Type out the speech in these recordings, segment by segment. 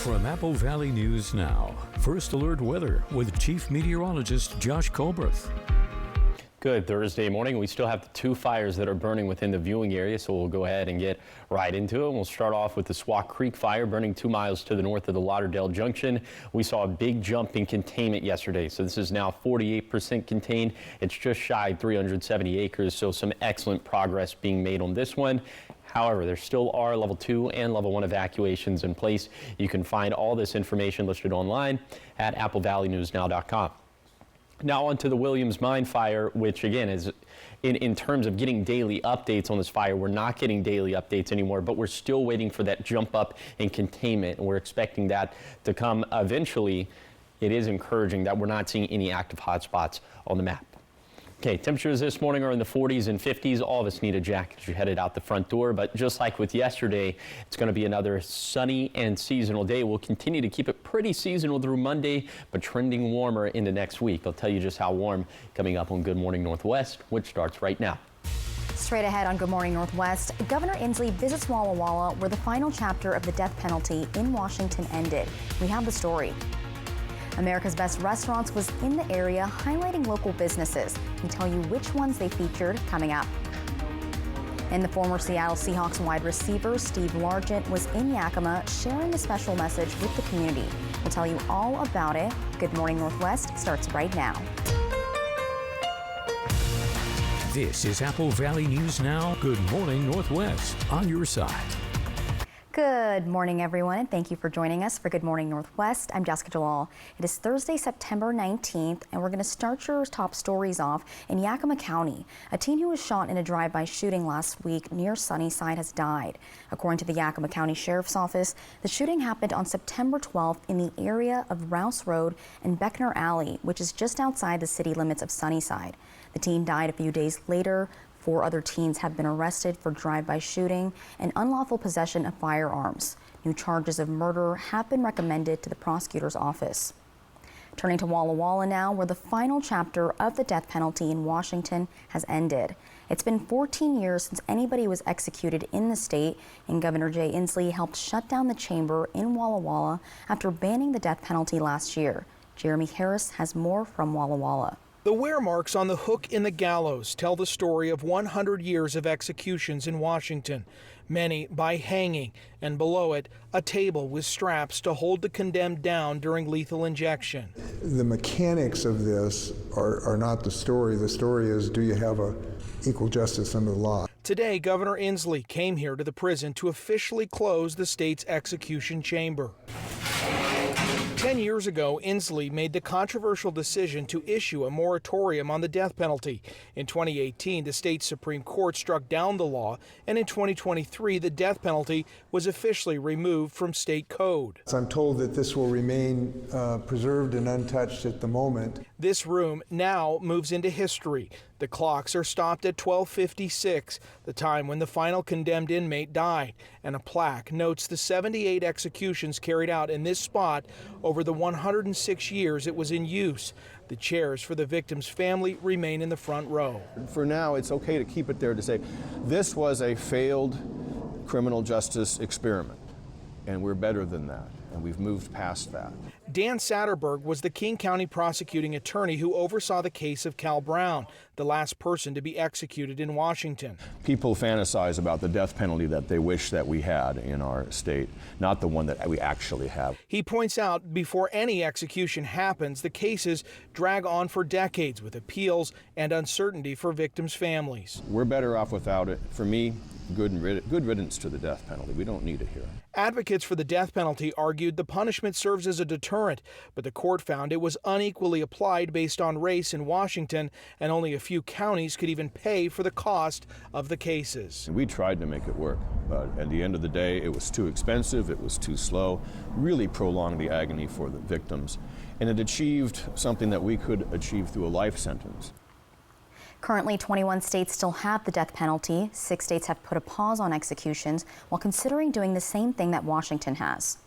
From Apple Valley News Now, First Alert Weather with Chief Meteorologist Josh Colbreth. Good Thursday morning. We still have the two fires that are burning within the viewing area, so we'll go ahead and get right into it. We'll start off with the Squaw Creek fire burning 2 miles to the north of the Lauderdale Junction. We saw a big jump in containment yesterday, so this is now 48% contained. It's just shy of 370 acres, so some excellent progress being made on this one. However, there still are level 2 and level 1 evacuations in place. You can find all this information listed online at applevalleynewsnow.com. Now on to the Williams Mine fire, which again is in terms of getting daily updates on this fire. We're not getting daily updates anymore, but we're still waiting for that jump up in containment, and we're expecting that to come eventually. It is encouraging that we're not seeing any active hotspots on the map. Okay, temperatures this morning are in the 40s and 50s. All of us need a jacket as you're headed out the front door, but just like with yesterday, it's going to be another sunny and seasonal day. We'll continue to keep it pretty seasonal through Monday, but trending warmer into next week. I'll tell you just how warm coming up on Good Morning Northwest, which starts right now. Straight ahead on Good Morning Northwest, Governor Inslee visits Walla Walla, where the final chapter of the death penalty in Washington ended. We have the story. America's Best Restaurants was in the area highlighting local businesses. We tell you which ones they featured coming up. And the former Seattle Seahawks wide receiver Steve Largent was in Yakima sharing a special message with the community. We'll tell you all about it. Good Morning Northwest starts right now. This is Apple Valley News Now. Good Morning Northwest on your side. Good morning, everyone, and thank you for joining us for Good Morning Northwest. I'm Jessica Jalal. It is Thursday, September 19th, and we're going to start your top stories off in Yakima County. A teen who was shot in a drive-by shooting last week near Sunnyside has died. According to the Yakima County Sheriff's Office, the shooting happened on September 12th in the area of Rouse Road and Beckner Alley, which is just outside the city limits of Sunnyside. The teen died a few days later. 4 other teens have been arrested for drive-by shooting and unlawful possession of firearms. New charges of murder have been recommended to the prosecutor's office. Turning to Walla Walla now, where the final chapter of the death penalty in Washington has ended. It's been 14 years since anybody was executed in the state, and Governor Jay Inslee helped shut down the chamber in Walla Walla after banning the death penalty last year. Jeremy Harris has more from Walla Walla. The wear marks on the hook in the gallows tell the story of 100 years of executions in Washington, many by hanging, and below it, a table with straps to hold the condemned down during lethal injection. The mechanics of this are not the story. The story is, do you have equal justice under the law? Today, Governor Inslee came here to the prison to officially close the state's execution chamber. 10 years ago, Inslee made the controversial decision to issue a moratorium on the death penalty. In 2018, the state Supreme Court struck down the law, and in 2023, the death penalty was officially removed from state code. I'm told that this will remain preserved and untouched at the moment. This room now moves into history. The clocks are stopped at 12:56, the time when the final condemned inmate died, and a plaque notes the 78 executions carried out in this spot over the 106 years it was in use. The chairs for the victim's family remain in the front row. For now, it's okay to keep it there to say, this was a failed criminal justice experiment, and we're better than that, and we've moved past that. Dan Satterberg was the King County prosecuting attorney who oversaw the case of Cal Brown, the last person to be executed in Washington. People fantasize about the death penalty that they wish that we had in our state, not the one that we actually have. He points out before any execution happens, the cases drag on for decades with appeals and uncertainty for victims' families. We're better off without it. For me, good riddance to the death penalty. We don't need it here. Advocates for the death penalty argued the punishment serves as a deterrent, but the court found it was unequally applied based on race in Washington, and only a few counties could even pay for the cost of the cases. We tried to make it work, but at the end of the day, it was too expensive, it was too slow, really prolonged the agony for the victims, and it achieved something that we could achieve through a life sentence. Currently, 21 states still have the death penalty. 6 states have put a pause on executions while considering doing the same thing that Washington has.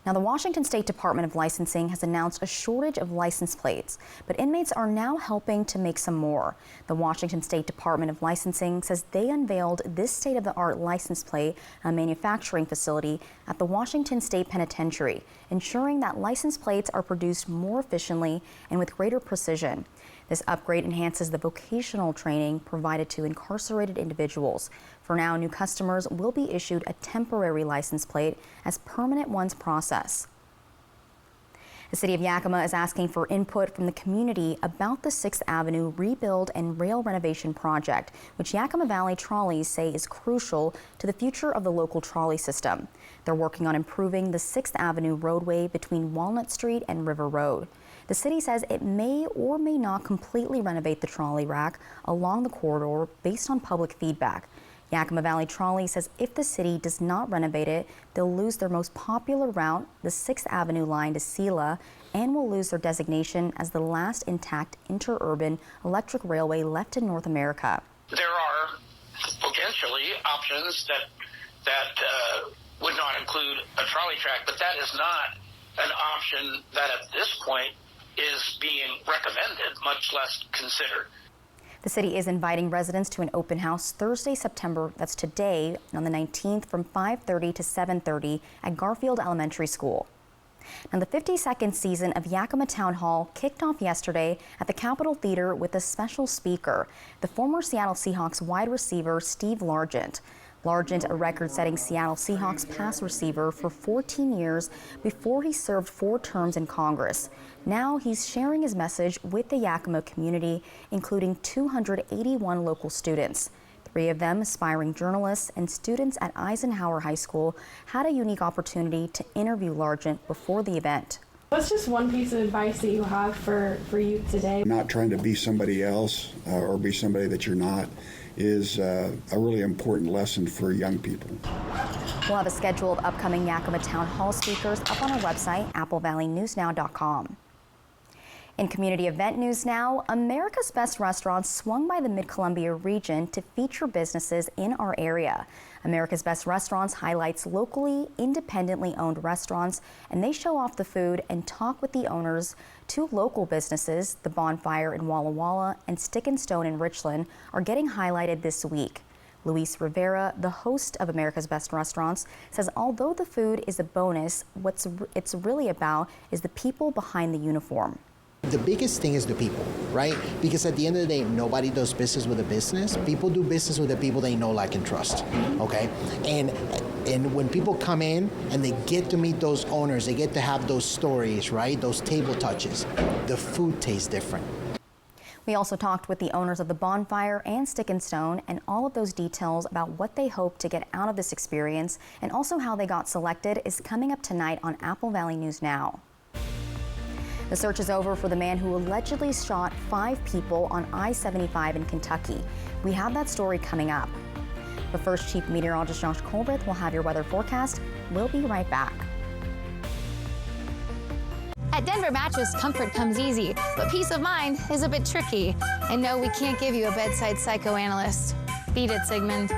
Now, the Washington State Department of Licensing has announced a shortage of license plates, but inmates are now helping to make some more. The Washington State Department of Licensing says they unveiled this state-of-the-art license plate manufacturing facility at the Washington State Penitentiary, ensuring that license plates are produced more efficiently and with greater precision. This upgrade enhances the vocational training provided to incarcerated individuals. For now, new customers will be issued a temporary license plate as permanent ones process. The City of Yakima is asking for input from the community about the 6th Avenue rebuild and rail renovation project, which Yakima Valley Trolleys say is crucial to the future of the local trolley system. They're working on improving the 6th Avenue roadway between Walnut Street and River Road. The city says it may or may not completely renovate the trolley rack along the corridor based on public feedback. Yakima Valley Trolley says if the city does not renovate it, they'll lose their most popular route, the 6th Avenue line to Sela, and will lose their designation as the last intact interurban electric railway left in North America. There are potentially options that would not include a trolley track, but that is not an option that at this point is being recommended, much less considered. The city is inviting residents to an open house Thursday, that's today, on the 19th from 5:30 to 7:30 at Garfield Elementary School. Now, the 52nd season of Yakima Town Hall kicked off yesterday at the Capitol Theater with a special speaker, the former Seattle Seahawks wide receiver Steve Largent. Largent, a record-setting Seattle Seahawks pass receiver for 14 years before he served 4 terms in Congress. Now he's sharing his message with the Yakima community, including 281 local students. 3 of them, aspiring journalists and students at Eisenhower High School, had a unique opportunity to interview Largent before the event. What's just one piece of advice that you have for youth today? Not trying to be somebody else or be somebody that you're not is a really important lesson for young people. We'll have a schedule of upcoming Yakima Town Hall speakers up on our website, applevalleynewsnow.com. In community event news now, America's Best Restaurants swung by the Mid-Columbia region to feature businesses in our area. America's Best Restaurants highlights locally, independently owned restaurants, and they show off the food and talk with the owners. 2 local businesses, The Bonfire in Walla Walla and Stick and Stone in Richland, are getting highlighted this week. Luis Rivera, the host of America's Best Restaurants, says although the food is a bonus, what it's really about is the people behind the uniform. The biggest thing is the people, right? Because at the end of the day, nobody does business with a business. People do business with the people they know, like, and trust, okay? And when people come in and they get to meet those owners, they get to have those stories, right? Those table touches. The food tastes different. We also talked with the owners of The Bonfire and Stick and Stone, and all of those details about what they hope to get out of this experience and also how they got selected is coming up tonight on Apple Valley News Now. The search is over for the man who allegedly shot 5 people on I-75 in Kentucky. We have that story coming up. But first, Chief Meteorologist Josh Colbert will have your weather forecast. We'll be right back. At Denver Mattress, comfort comes easy, but peace of mind is a bit tricky. And no, we can't give you a bedside psychoanalyst. Beat it, Sigmund.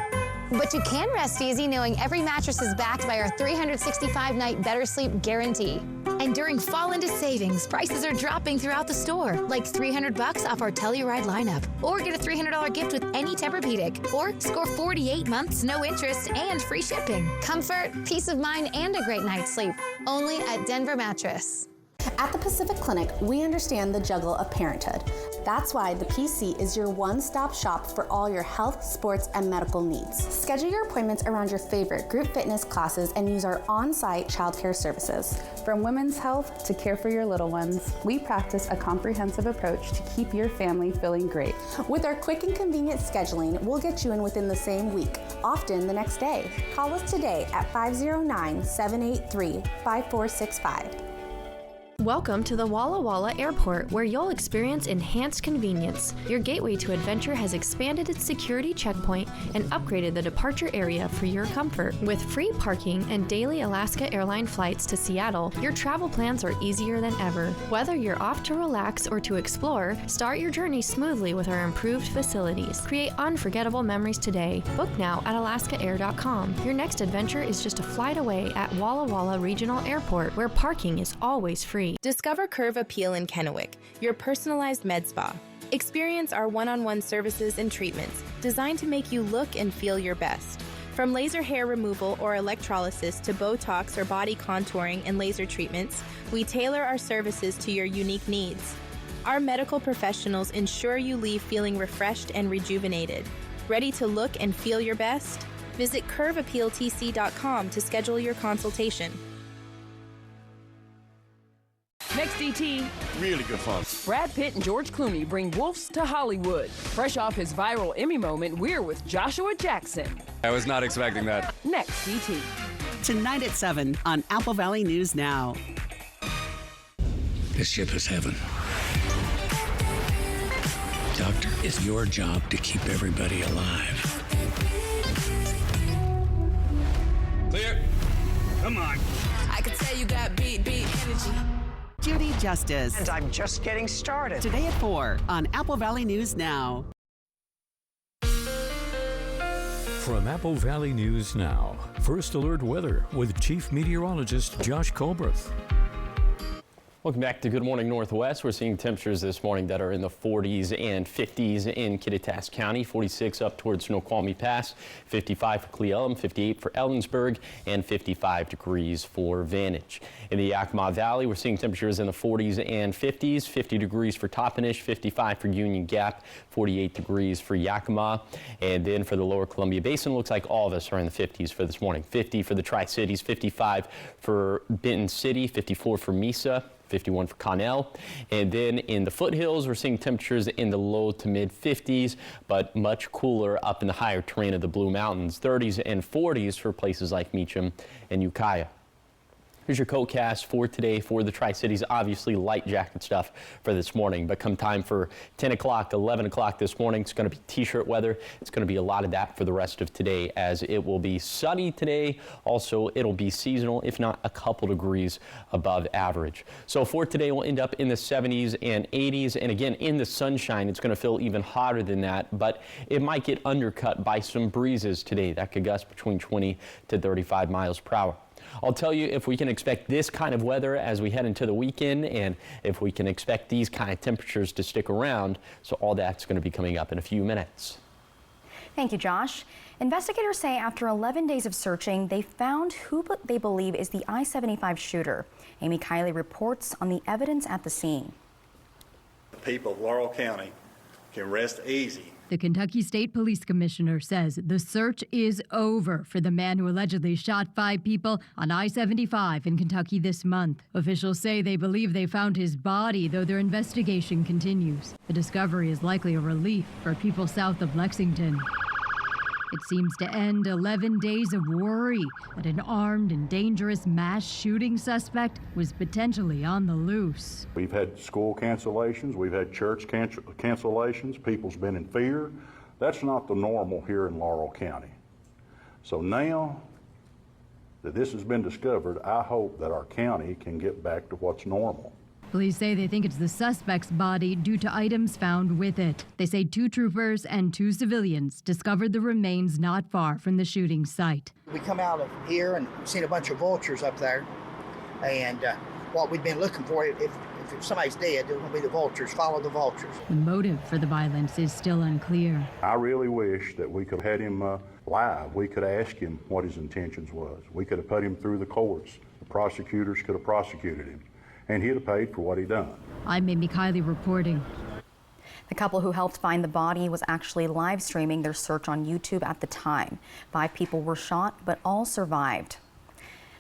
But you can rest easy knowing every mattress is backed by our 365-night Better Sleep guarantee. And during fall into savings, prices are dropping throughout the store, like $300 off our Telluride lineup. Or get a $300 gift with any Tempur-Pedic. Or score 48 months, no interest, and free shipping. Comfort, peace of mind, and a great night's sleep. Only at Denver Mattress. At the Pacific Clinic, we understand the juggle of parenthood. That's why the PC is your one-stop shop for all your health, sports, and medical needs. Schedule your appointments around your favorite group fitness classes and use our on-site childcare services. From women's health to care for your little ones, we practice a comprehensive approach to keep your family feeling great. With our quick and convenient scheduling, we'll get you in within the same week, often the next day. Call us today at 509-783-5465. Welcome to the Walla Walla Airport, where you'll experience enhanced convenience. Your gateway to adventure has expanded its security checkpoint and upgraded the departure area for your comfort. With free parking and daily Alaska Airline flights to Seattle, your travel plans are easier than ever. Whether you're off to relax or to explore, start your journey smoothly with our improved facilities. Create unforgettable memories today. Book now at alaskaair.com. Your next adventure is just a flight away at Walla Walla Regional Airport, where parking is always free. Discover Curve Appeal in Kennewick, your personalized med spa. Experience our one-on-one services and treatments designed to make you look and feel your best. From laser hair removal or electrolysis to Botox or body contouring and laser treatments, we tailor our services to your unique needs. Our medical professionals ensure you leave feeling refreshed and rejuvenated. Ready to look and feel your best? Visit curveappealtc.com to schedule your consultation. Next DT. Really good fun. Brad Pitt and George Clooney bring Wolves to Hollywood. Fresh off his viral Emmy moment, we're with Joshua Jackson. I was not expecting that. Next DT. Tonight at 7 on Apple Valley News Now. This ship is heaven. Doctor, it's your job to keep everybody alive. Clear. Come on. I can tell you got beat energy. Judy Justice. And I'm just getting started. Today at 4 on Apple Valley News Now. From Apple Valley News Now, First Alert Weather with Chief Meteorologist Josh Colbreth. Welcome back to Good Morning Northwest. We're seeing temperatures this morning that are in the 40s and 50s in Kittitas County, 46 up towards Snoqualmie Pass, 55 for Cle Elum, 58 for Ellensburg, and 55 degrees for Vantage. In the Yakima Valley, we're seeing temperatures in the 40s and 50s, 50 degrees for Toppenish, 55 for Union Gap, 48 degrees for Yakima. And then for the Lower Columbia Basin, looks like all of us are in the 50s for this morning. 50 for the Tri-Cities, 55 for Benton City, 54 for Mesa, 51 for Connell. And then in the foothills, we're seeing temperatures in the low to mid 50s, but much cooler up in the higher terrain of the Blue Mountains, 30s and 40s for places like Meacham and Ukiah. Here's your coatcast for today for the Tri-Cities. Obviously light jacket stuff for this morning, but come time for 10 o'clock, 11 o'clock this morning, it's going to be t-shirt weather. It's going to be a lot of that for the rest of today, as it will be sunny today. Also, it'll be seasonal, if not a couple degrees above average. So for today, we'll end up in the 70s and 80s. And again, in the sunshine, it's going to feel even hotter than that, but it might get undercut by some breezes today that could gust between 20 to 35 miles per hour. I'll tell you if we can expect this kind of weather as we head into the weekend, and if we can expect these kind of temperatures to stick around. So all that's going to be coming up in a few minutes. Thank you, Josh. Investigators say after 11 days of searching, they found who they believe is the I-75 shooter. Amy Kiley reports on the evidence at the scene. The people of Laurel County can rest easy. The Kentucky State Police Commissioner says the search is over for the man who allegedly shot 5 people on I-75 in Kentucky this month. Officials say they believe they found his body, though their investigation continues. The discovery is likely a relief for people south of Lexington. It seems to end 11 days of worry that an armed and dangerous mass shooting suspect was potentially on the loose. We've had school cancellations, we've had church cancellations, people's been in fear. That's not the normal here in Laurel County. So now that this has been discovered, I hope that our county can get back to what's normal. Police say they think it's the suspect's body due to items found with it. They say 2 troopers and 2 civilians discovered the remains not far from the shooting site. We come out of here and seen a bunch of vultures up there, and what we've been looking for, if somebody's dead, it will be the vultures. Follow the vultures. The motive for the violence is still unclear. I really wish that we could have had him live. We could ask him what his intentions was. We could have put him through the courts. The prosecutors could have prosecuted him, and he'd have paid for what he done. I'm Amy Kiley reporting. The couple who helped find the body was actually live streaming their search on YouTube at the time. 5 people were shot, but all survived.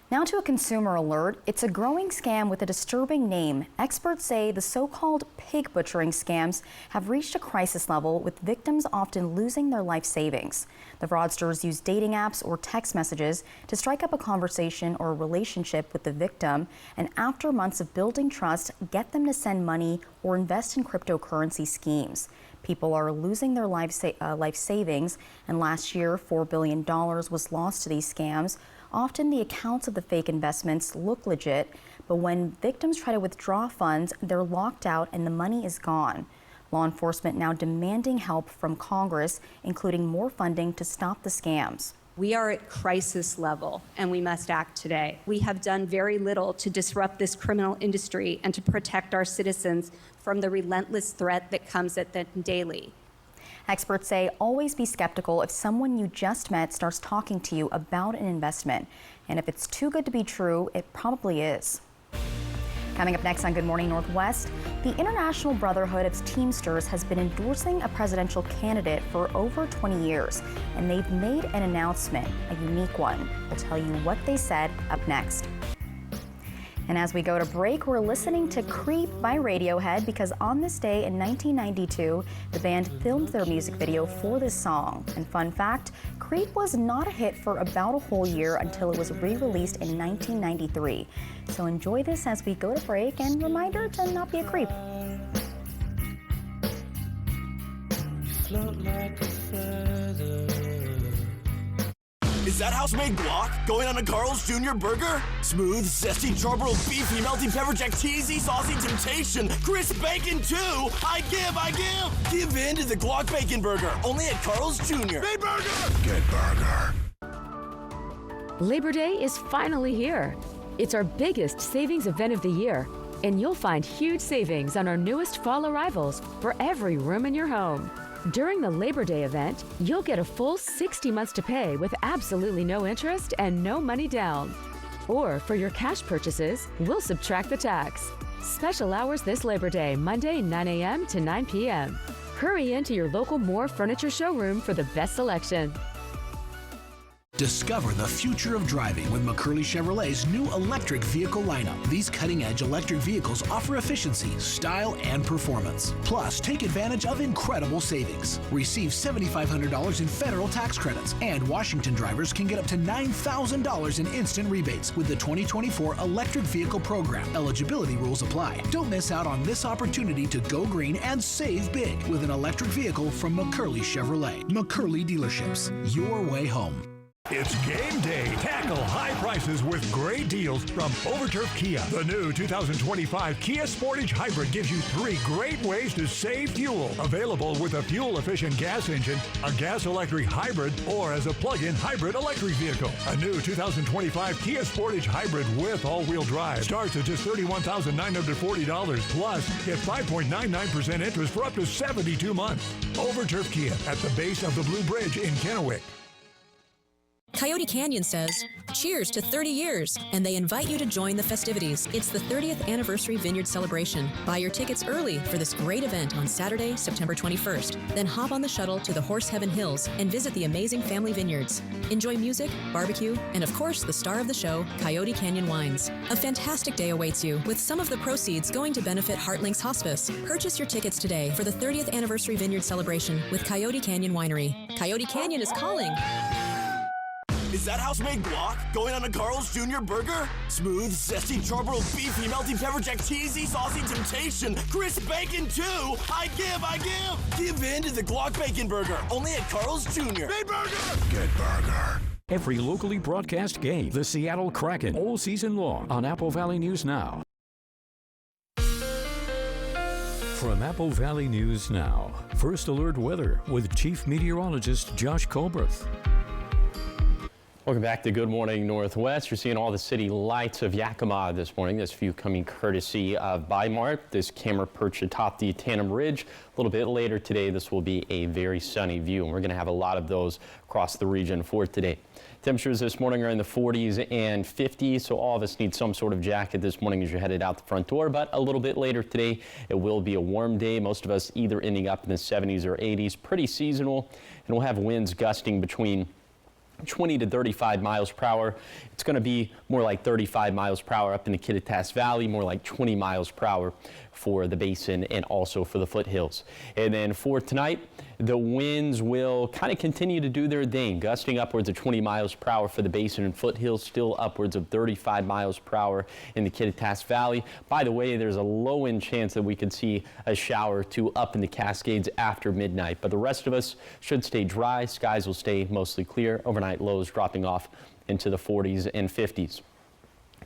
Now to a consumer alert. It's a growing scam with a disturbing name. Experts say the so-called pig butchering scams have reached a crisis level, with victims often losing their life savings. The fraudsters use dating apps or text messages to strike up a conversation or a relationship with the victim, and after months of building trust, get them to send money or invest in cryptocurrency schemes. People are losing their life savings, and last year $4 billion was lost to these scams. Often the accounts of the fake investments look legit, but when victims try to withdraw funds, they're locked out and the money is gone. Law enforcement now demanding help from Congress, including more funding to stop the scams. We are at crisis level, and we must act today. We have done very little to disrupt this criminal industry and to protect our citizens from the relentless threat that comes at them daily. Experts say always be skeptical if someone you just met starts talking to you about an investment. And if it's too good to be true, it probably is. Coming up next on Good Morning Northwest, the International Brotherhood of Teamsters has been endorsing a presidential candidate for over 20 years, and they've made an announcement, a unique one. We'll tell you what they said up next. And as we go to break, we're listening to Creep by Radiohead, because on this day in 1992, the band filmed their music video for this song. And fun fact, Creep was not a hit for about a whole year until it was re-released in 1993. So enjoy this as we go to break, and reminder to not be a creep. Float like a feather. Is that house-made guac going on a Carl's Jr. burger? Smooth, zesty, charbroiled, beefy, melty, pepper jack, cheesy, saucy temptation, crisp bacon too. I give. Give in to the guac bacon burger, only at Carl's Jr. Made burger. Good burger. Labor Day is finally here. It's our biggest savings event of the year, and you'll find huge savings on our newest fall arrivals for every room in your home. During the Labor Day event, you'll get a full 60 months to pay with absolutely no interest and no money down. Or for your cash purchases, we'll subtract the tax. Special hours this Labor Day, Monday 9 a.m. to 9 p.m. Hurry into your local Moore Furniture showroom for the best selection. Discover the future of driving with McCurley Chevrolet's new electric vehicle lineup. These cutting-edge electric vehicles offer efficiency, style, and performance. Plus, take advantage of incredible savings. Receive $7,500 in federal tax credits, and Washington drivers can get up to $9,000 in instant rebates with the 2024 Electric Vehicle Program. Eligibility rules apply. Don't miss out on this opportunity to go green and save big with an electric vehicle from McCurley Chevrolet. McCurley Dealerships, your way home. It's game day. Tackle high prices with great deals from Overturf Kia. The new 2025 Kia Sportage Hybrid gives you 3 great ways to save fuel. Available with a fuel-efficient gas engine, a gas-electric hybrid, or as a plug-in hybrid electric vehicle. A new 2025 Kia Sportage Hybrid with all-wheel drive starts at just $31,940. Plus, get 5.99% interest for up to 72 months. Overturf Kia at the base of the Blue Bridge in Kennewick. Coyote Canyon says, cheers to 30 years, and they invite you to join the festivities. It's the 30th Anniversary Vineyard Celebration. Buy your tickets early for this great event on Saturday, September 21st. Then hop on the shuttle to the Horse Heaven Hills and visit the amazing family vineyards. Enjoy music, barbecue, and of course, the star of the show, Coyote Canyon Wines. A fantastic day awaits you, with some of the proceeds going to benefit Heartlinks Hospice. Purchase your tickets today for the 30th Anniversary Vineyard Celebration with Coyote Canyon Winery. Coyote Canyon is calling. Is that house-made guac going on a Carl's Jr. burger? Smooth, zesty, charbroiled, beefy, melty, pepper jack, cheesy, saucy temptation, crisp bacon too. I give. Give in to the guac bacon burger, only at Carl's Jr. Made burger. Good burger. Every locally broadcast game, the Seattle Kraken, all season long on Apple Valley News Now. From Apple Valley News Now, First Alert Weather with Chief Meteorologist Josh Colberth. Welcome back to Good Morning Northwest. You're seeing all the city lights of Yakima this morning. This view coming courtesy of Bimart. This camera perched atop the Tandem Ridge. A little bit later today, this will be a very sunny view, and we're going to have a lot of those across the region for today. Temperatures this morning are in the 40s and 50s, so all of us need some sort of jacket this morning as you're headed out the front door. But a little bit later today, it will be a warm day. Most of us either ending up in the 70s or 80s. Pretty seasonal, and we'll have winds gusting between 20 to 35 miles per hour. It's going to be more like 35 miles per hour up in the Kittitas Valley, more like 20 miles per hour for the basin and also for the foothills. And then for tonight, the winds will kind of continue to do their thing, gusting upwards of 20 miles per hour for the basin and foothills, still upwards of 35 miles per hour in the Kittitas Valley. By the way, there's a low end chance that we could see a shower or two up in the Cascades after midnight, but the rest of us should stay dry. Skies will stay mostly clear. Overnight lows dropping off into the 40s and 50s.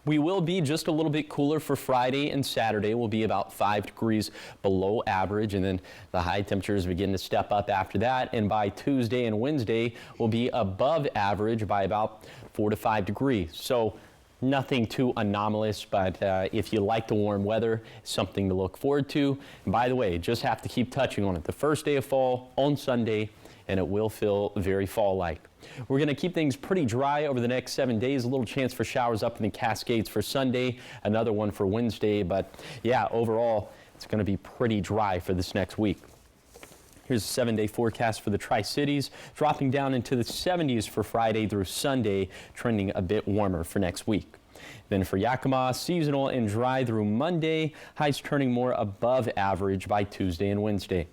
We will be just a little bit cooler for Friday and Saturday. We'll be about 5 degrees below average, and then the high temperatures begin to step up after that. And by Tuesday and Wednesday, we'll be above average by about 4 to 5 degrees. So nothing too anomalous, but if you like the warm weather, something to look forward to. And by the way, just have to keep touching on it. The first day of fall on Sunday, and it will feel very fall-like. We're going to keep things pretty dry over the next 7 days. A little chance for showers up in the Cascades for Sunday, another one for Wednesday. But yeah, overall, it's going to be pretty dry for this next week. Here's a 7-day forecast for the Tri-Cities, dropping down into the 70s for Friday through Sunday, trending a bit warmer for next week. Then for Yakima, seasonal and dry through Monday, highs turning more above average by Tuesday and Wednesday.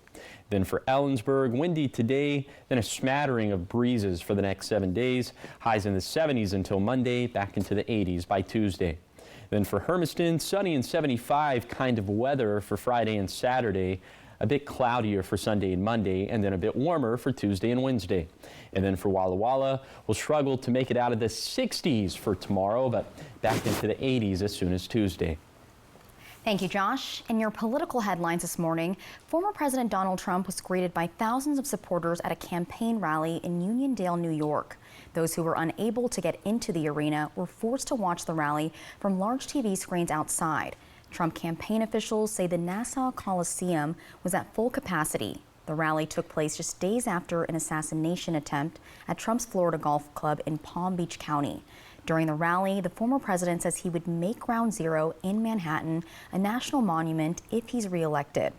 Then for Ellensburg, windy today, then a smattering of breezes for the next 7 days. Highs in the 70s until Monday, back into the 80s by Tuesday. Then for Hermiston, sunny and 75 kind of weather for Friday and Saturday. A bit cloudier for Sunday and Monday, and then a bit warmer for Tuesday and Wednesday. And then for Walla Walla, we'll struggle to make it out of the 60s for tomorrow, but back into the 80s as soon as Tuesday. Thank you, Josh. In your political headlines this morning, former President Donald Trump was greeted by thousands of supporters at a campaign rally in Uniondale, New York. Those who were unable to get into the arena were forced to watch the rally from large TV screens outside. Trump campaign officials say the Nassau Coliseum was at full capacity. The rally took place just days after an assassination attempt at Trump's Florida Golf Club in Palm Beach County. During the rally, the former president says he would make Ground Zero in Manhattan a national monument if he's reelected.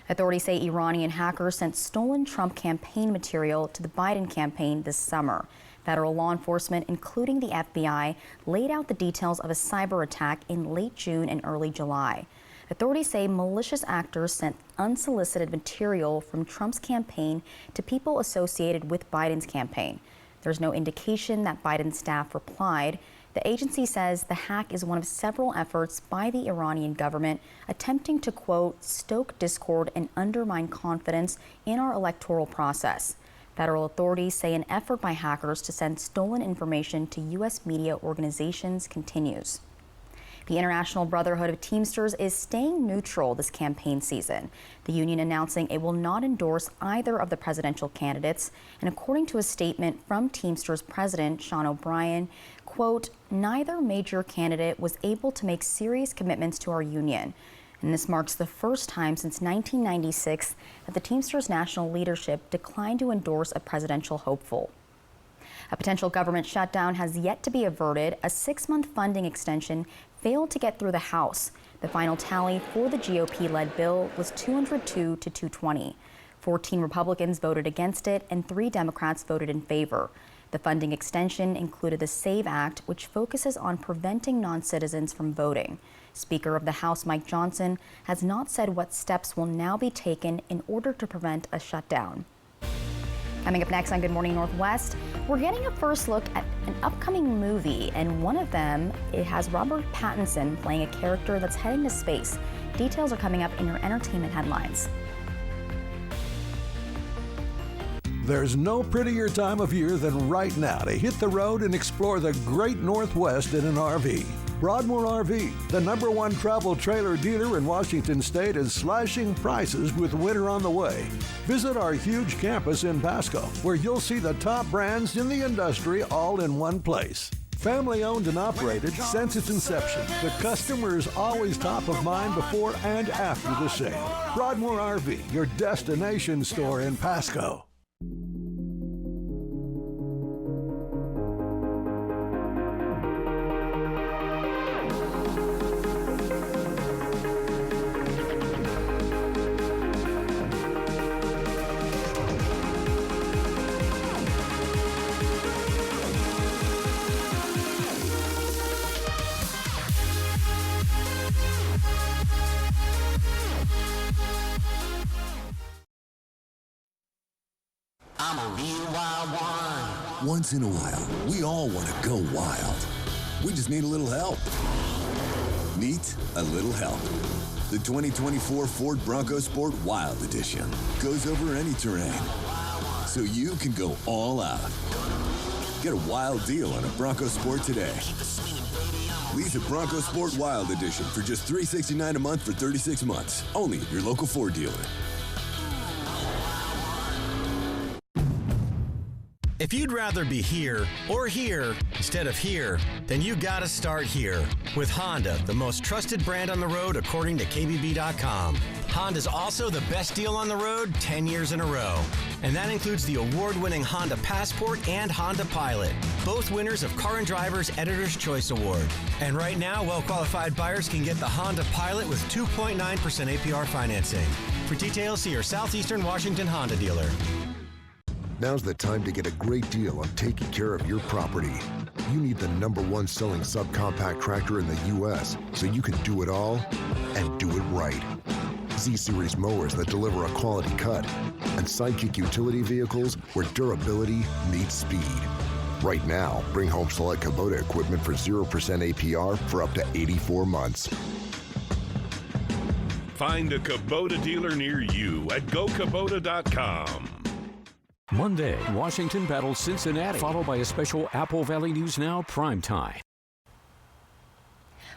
Authorities say Iranian hackers sent stolen Trump campaign material to the Biden campaign this summer. Federal law enforcement, including the FBI, laid out the details of a cyber attack in late June and early July. Authorities say malicious actors sent unsolicited material from Trump's campaign to people associated with Biden's campaign. There's no indication that Biden's staff replied. The agency says the hack is one of several efforts by the Iranian government attempting to, quote, stoke discord and undermine confidence in our electoral process. Federal authorities say an effort by hackers to send stolen information to U.S. media organizations continues. The International Brotherhood of Teamsters is staying neutral this campaign season, the union announcing it will not endorse either of the presidential candidates. And according to a statement from Teamsters President Sean O'Brien, quote, neither major candidate was able to make serious commitments to our union. And this marks the first time since 1996 that the Teamsters national leadership declined to endorse a presidential hopeful. A potential government shutdown has yet to be averted. A 6-month funding extension failed to get through the House. The final tally for the GOP-led bill was 202 to 220. 14 Republicans voted against it and 3 Democrats voted in favor. The funding extension included the SAVE Act, which focuses on preventing non-citizens from voting. Speaker of the House Mike Johnson has not said what steps will now be taken in order to prevent a shutdown. Coming up next on Good Morning Northwest, we're getting a first look at an upcoming movie, and one of them, it has Robert Pattinson playing a character that's heading to space. Details are coming up in your entertainment headlines. There's no prettier time of year than right now to hit the road and explore the great Northwest in an RV. Broadmoor RV, the #1 travel trailer dealer in Washington State, is slashing prices with winter on the way. Visit our huge campus in Pasco, where you'll see the top brands in the industry all in one place. Family owned and operated since its inception, the customer is always top of mind before and after the sale. Broadmoor RV, your destination store in Pasco. I'm a real wild one. Once in a while, we all want to go wild. We just need a little help. Meet a little help. The 2024 Ford Bronco Sport Wild Edition goes over any terrain, so you can go all out. Get a wild deal on a Bronco Sport today. Lease a Bronco Sport Wild Edition for just $369 a month for 36 months. Only at your local Ford dealer. If you'd rather be here or here instead of here, then you gotta start here with Honda, the most trusted brand on the road according to KBB.com. Honda's also the best deal on the road 10 years in a row. And that includes the award-winning Honda Passport and Honda Pilot, both winners of Car and Driver's Editor's Choice Award. And right now, well-qualified buyers can get the Honda Pilot with 2.9% APR financing. For details, see your Southeastern Washington Honda dealer. Now's the time to get a great deal on taking care of your property. You need the #1 selling subcompact tractor in the U.S. so you can do it all and do it right. Z-Series mowers that deliver a quality cut, and Sidekick utility vehicles where durability meets speed. Right now, bring home select Kubota equipment for 0% APR for up to 84 months. Find a Kubota dealer near you at gokubota.com. Monday, Washington battles Cincinnati, followed by a special Apple Valley News Now primetime.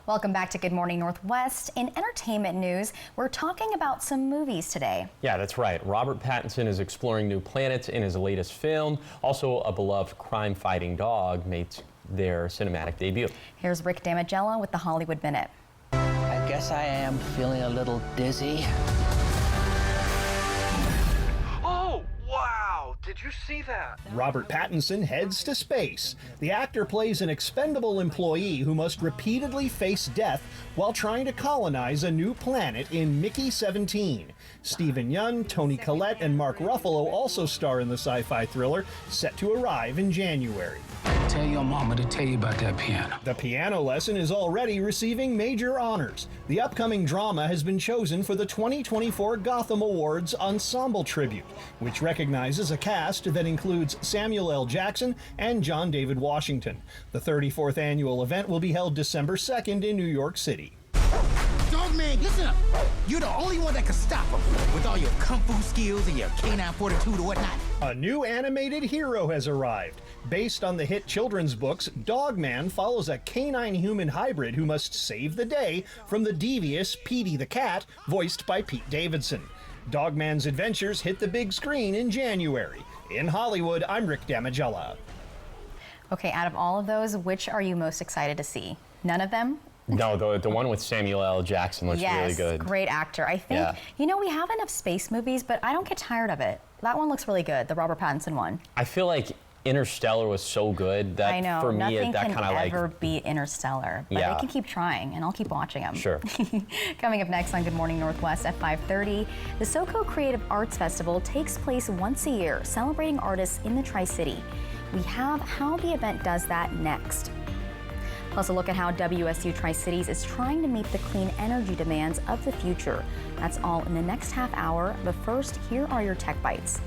Welcome back to Good Morning Northwest. In entertainment news, we're talking about some movies today. Yeah, that's right. Robert Pattinson is exploring new planets in his latest film. Also, a beloved crime-fighting dog makes their cinematic debut. Here's Rick Damigella with the Hollywood Minute. I guess I am feeling a little dizzy. Did you see that? Robert Pattinson heads to space. The actor plays an expendable employee who must repeatedly face death while trying to colonize a new planet in Mickey 17. Stephen Yeun, Toni Collette, and Mark Ruffalo also star in the sci-fi thriller, set to arrive in January. Tell your mama to tell you about that piano. The piano lesson is already receiving major honors. The upcoming drama has been chosen for the 2024 Gotham Awards Ensemble Tribute, which recognizes a cast that includes Samuel L. Jackson and John David Washington. The 34th annual event will be held December 2nd in New York City. Dogman, listen up. You're the only one that can stop him with all your kung fu skills and your canine fortitude or whatnot. A new animated hero has arrived. Based on the hit children's books, Dogman follows a canine-human hybrid who must save the day from the devious Petey the Cat, voiced by Pete Davidson. Dogman's adventures hit the big screen in January. In Hollywood, I'm Rick Damigella. Okay, out of all of those, which are you most excited to see? None of them? No, the one with Samuel L. Jackson looks really good. Yes, great actor. I think, you know, we have enough space movies, but I don't get tired of it. That one looks really good, the Robert Pattinson one. I feel like Interstellar was so good that I know, for me, nothing that can kind of like ever beat Interstellar, but they can keep trying, and I'll keep watching them. Sure. Coming up next on Good Morning Northwest at 5:30, the SoCo Creative Arts Festival takes place once a year, celebrating artists in the Tri-City. We have how the event does that next. Plus a look at how WSU Tri-Cities is trying to meet the clean energy demands of the future. That's all in the next half hour, but first, here are your Tech Bites.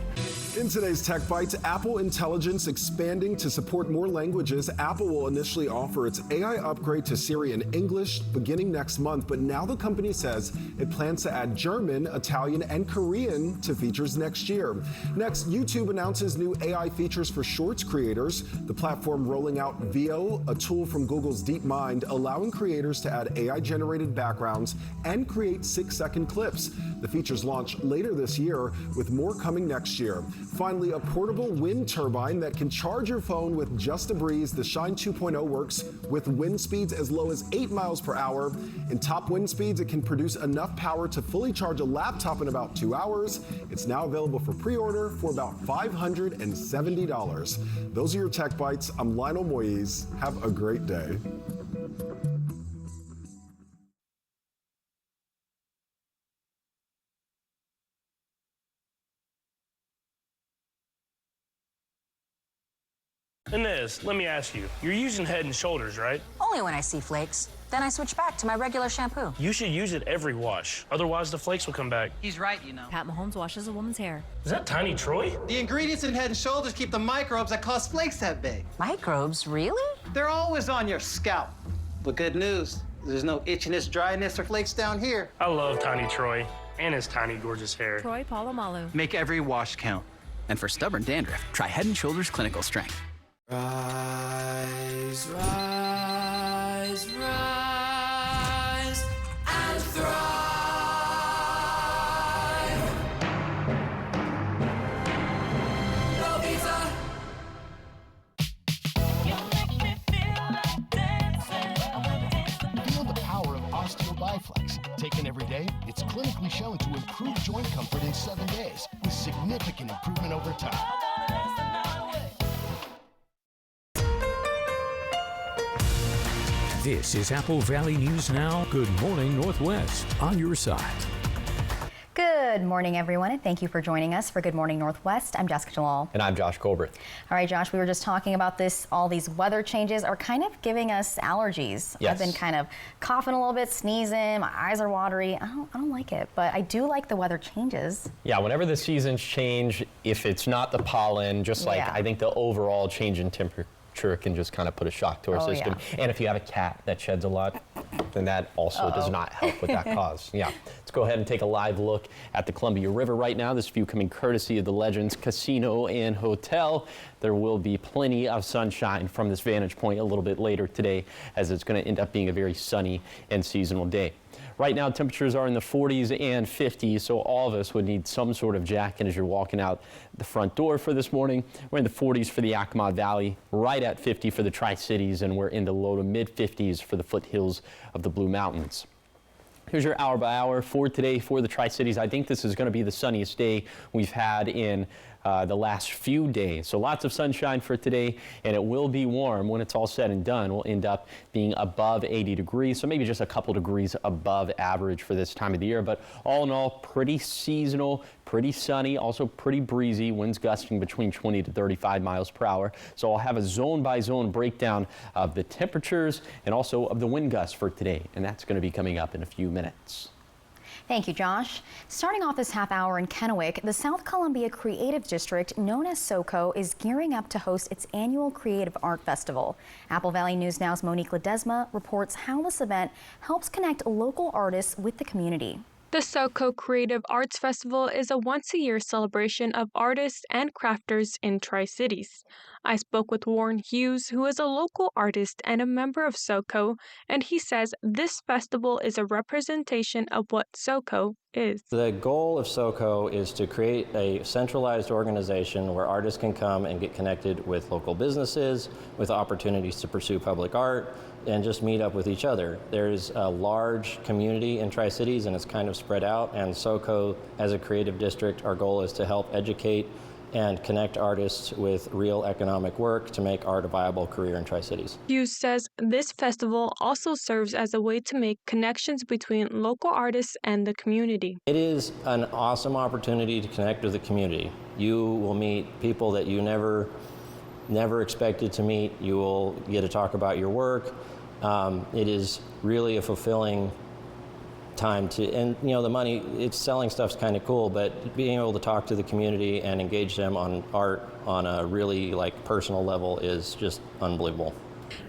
In today's Tech Bites, Apple Intelligence expanding to support more languages. Apple will initially offer its AI upgrade to Siri in English beginning next month, but now the company says it plans to add German, Italian, and Korean to features next year. Next, YouTube announces new AI features for Shorts creators. The platform rolling out Veo, a tool from Google's DeepMind, allowing creators to add AI-generated backgrounds and create 6-second clips. The features launch later this year, with more coming next year. Finally, a portable wind turbine that can charge your phone with just a breeze. The Shine 2.0 works with wind speeds as low as 8 miles per hour. In top wind speeds, it can produce enough power to fully charge a laptop in about 2 hours. It's now available for pre-order for about $570. Those are your Tech Bites. I'm Lionel Moyes. Have a great day. Inez, let me ask you. You're using Head & Shoulders, right? Oh, Only when I see flakes. Then I switch back to my regular shampoo. You should use it every wash. Otherwise, the flakes will come back. He's right, you know. Pat Mahomes washes a woman's hair. Is that Tiny Troy? The ingredients in Head & Shoulders keep the microbes that cause flakes that big. Microbes, really? They're always on your scalp. But good news, there's no itchiness, dryness, or flakes down here. I love Tiny Troy and his tiny, gorgeous hair. Troy Polamalu. Make every wash count. And for stubborn dandruff, try Head & Shoulders Clinical Strength. Rise, rise, rise, and thrive. Feel the power of Osteo Biflex. Taken every day, it's clinically shown to improve joint comfort in 7 days with significant improvement over time. This is Apple Valley News Now. Good morning, Northwest. On your side. Good morning, everyone, and thank you for joining us for Good Morning Northwest. I'm Jessica Jalal. And I'm Josh Colbert. All right, Josh, we were just talking about this. All these weather changes are kind of giving us allergies. Yes. I've been kind of coughing a little bit, sneezing, my eyes are watery. I don't like it, but I do like the weather changes. Yeah, whenever the seasons change, if it's not the pollen, just like I think the overall change in temperature can just kind of put a shock to our system. And if you have a cat that sheds a lot, then that also does not help with that cause. Yeah. Let's go ahead and take a live look at the Columbia River right now. This view coming courtesy of the Legends Casino and Hotel. There will be plenty of sunshine from this vantage point a little bit later today, as it's going to end up being a very sunny and seasonal day. Right now, temperatures are in the 40s and 50s, so all of us would need some sort of jacket as you're walking out the front door for this morning. We're in the 40s for the Yakima Valley, right at 50 for the Tri-Cities, and we're in the low to mid 50s for the foothills of the Blue Mountains. Here's your hour by hour for today for the Tri-Cities. I think this is going to be the sunniest day we've had in the last few days. So lots of sunshine for today, and it will be warm when it's all said and done. We'll end up being above 80 degrees, so maybe just a couple degrees above average for this time of the year. But all in all, pretty seasonal, pretty sunny, also pretty breezy, winds gusting between 20 to 35 miles per hour. So I'll have a zone by zone breakdown of the temperatures and also of the wind gusts for today, and that's going to be coming up in a few minutes. Thank you, Josh. Starting off this half hour in Kennewick, the South Columbia Creative District, known as SoCo, is gearing up to host its annual Creative Art Festival. Apple Valley News Now's Monique Ledesma reports how this event helps connect local artists with the community. The SoCo Creative Arts Festival is a once-a-year celebration of artists and crafters in Tri-Cities. I spoke with Warren Hughes, who is a local artist and a member of SoCo, and he says this festival is a representation of what SoCo is. The goal of SoCo is to create a centralized organization where artists can come and get connected with local businesses, with opportunities to pursue public art, and just meet up with each other. There's a large community in Tri-Cities and it's kind of spread out, and SoCo, as a creative district, our goal is to help educate and connect artists with real economic work to make art a viable career in Tri-Cities. Hughes says this festival also serves as a way to make connections between local artists and the community. It is an awesome opportunity to connect with the community. You will meet people that you never expected to meet. You will get to talk about your work. It is really a fulfilling time and the money, it's selling stuff's kind of cool, but being able to talk to the community and engage them on art on a really personal level is just unbelievable.